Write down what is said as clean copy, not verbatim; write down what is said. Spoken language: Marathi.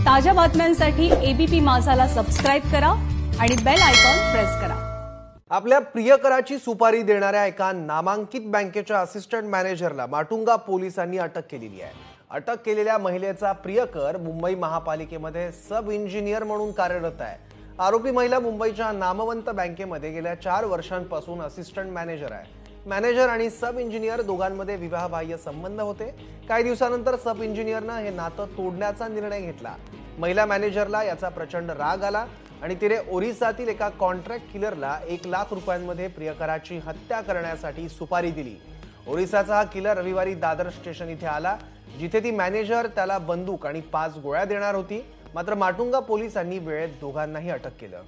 ताज्या बातम्यांसाठी एबीपी माझाला सबस्क्राइब करा आणि बेल आयकॉन प्रेस करा। आपल्या प्रियकराची सुपारी देणाऱ्या एका नामांकित बँकेच्या असिस्टंट मॅनेजरला माटुंगा पोलिसांनी अटक केलेली आहे। अटक केलेल्या महिलेचा प्रियकर मुंबई महापालिकेमध्ये सब इंजिनियर म्हणून कार्यरत आहे। आरोपी महिला मुंबईच्या नामवंत बँकेमध्ये गेल्या 4 वर्षांपासून असिस्टंट मॅनेजर आहे। मॅनेजर आणि सब इंजिनियर दोघांमध्ये विवाहबाह्य संबंध होते। काही दिवसानंतर सब इंजिनियरने हे नातं तोडण्याचा निर्णय घेतला। महिला मॅनेजरला याचा प्रचंड राग आला आणि तिने ओरिसातील एका कॉन्ट्रॅक्ट किलरला 1 लाख रुपयांमध्ये प्रियकराची हत्या करण्यासाठी सुपारी दिली। ओरिसाचा हा किलर रविवारी दादर स्टेशन इथे आला, जिथे ती मॅनेजर त्याला बंदूक आणि 5 गोळ्या देणार होती। मात्र माटुंगा पोलिसांनी वेळेत दोघांनाही अटक केलं।